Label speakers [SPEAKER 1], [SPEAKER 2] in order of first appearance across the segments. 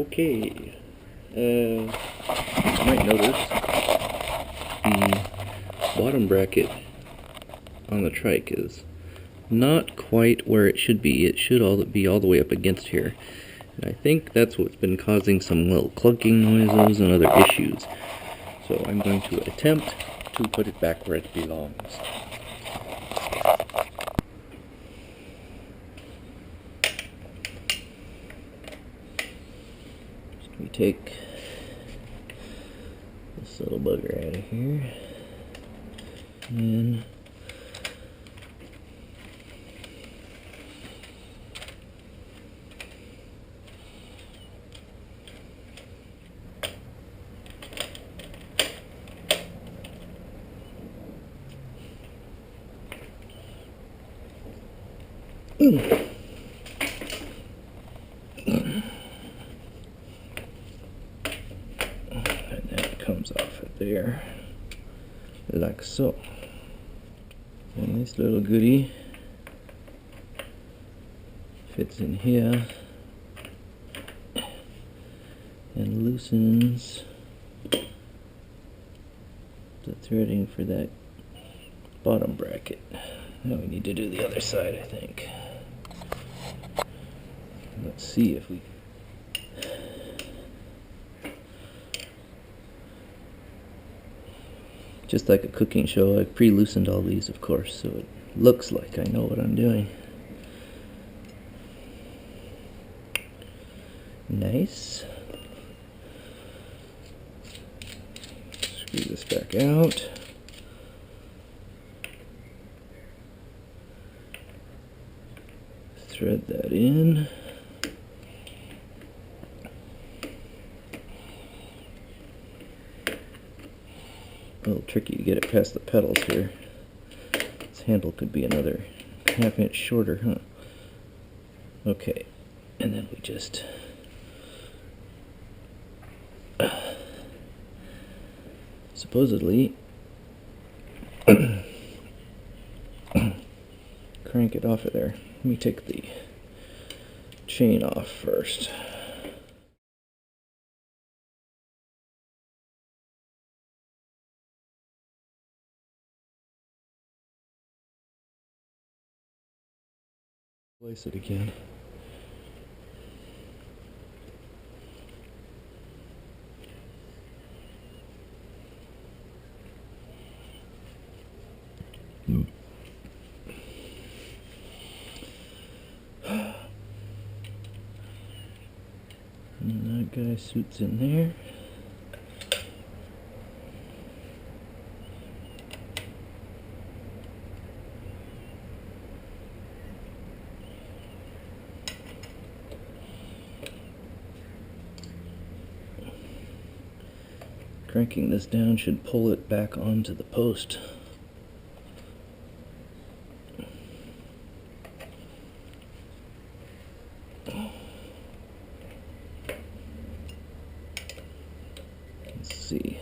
[SPEAKER 1] Okay, you might notice the bottom bracket on the trike is not quite where it should be. It should be all the way up against here. And I think that's what's been causing some little clunking noises and other issues. So I'm going to attempt to put it back where it belongs. We take this little bugger out of here, and that comes off of there, like so. And this little goodie fits in here and loosens the threading for that bottom bracket. Now we need to do the other side, I think. Let's see if we... Just like a cooking show, I've pre-loosened all these, of course, so it looks like I know what I'm doing. Nice. Screw this back out. Thread that in. A little tricky to get it past the pedals here. This handle could be another ½ inch shorter, huh? Okay, and then we just supposedly crank it off of there. Let me take the chain off first. Place it again. And that guy suits in there. Cranking this down should pull it back onto the post. Let's see.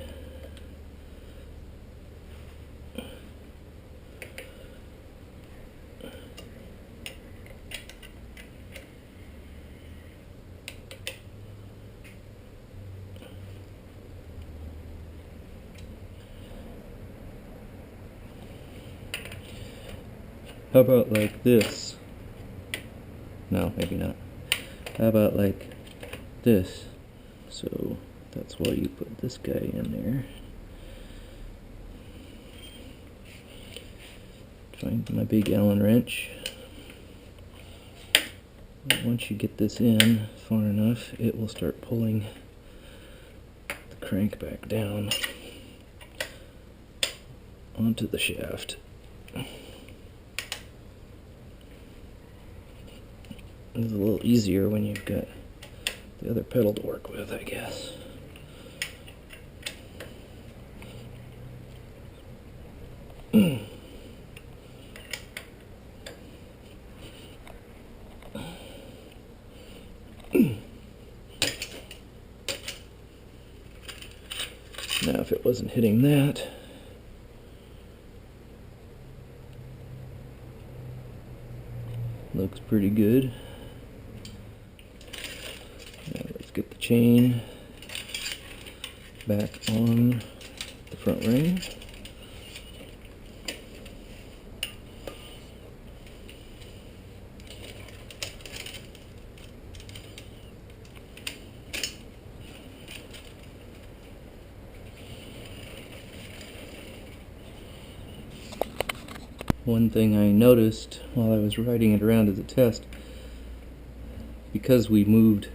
[SPEAKER 1] How about like this? No, maybe not. How about like this? So that's why you put this guy in there. Find my big Alan wrench. And once you get this in far enough, it will start pulling the crank back down onto the shaft. It's a little easier when you've got the other pedal to work with, I guess. Now, if it wasn't hitting that, looks pretty good. get the chain back on the front ring. One thing I noticed while I was riding it around as a test, because we moved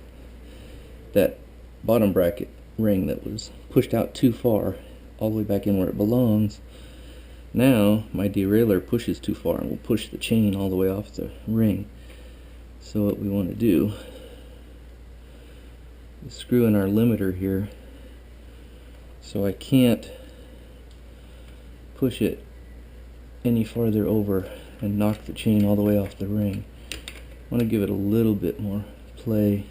[SPEAKER 1] that bottom bracket ring that was pushed out too far all the way back in where it belongs, now my derailleur pushes too far and will push the chain all the way off the ring. So what we want to do is screw in our limiter here so I can't push it any farther over and knock the chain all the way off the ring. I want to give it a little bit more play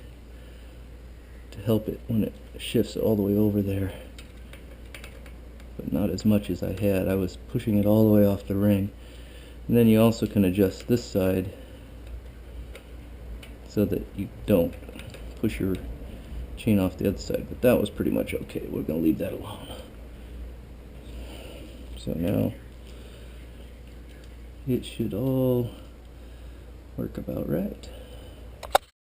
[SPEAKER 1] to help it when it shifts all the way over there, but not as much as I had. I was pushing it all the way off the ring. And then you also can adjust this side so that you don't push your chain off the other side, but that was pretty much okay. We're going to leave that alone. So now it should all work about right.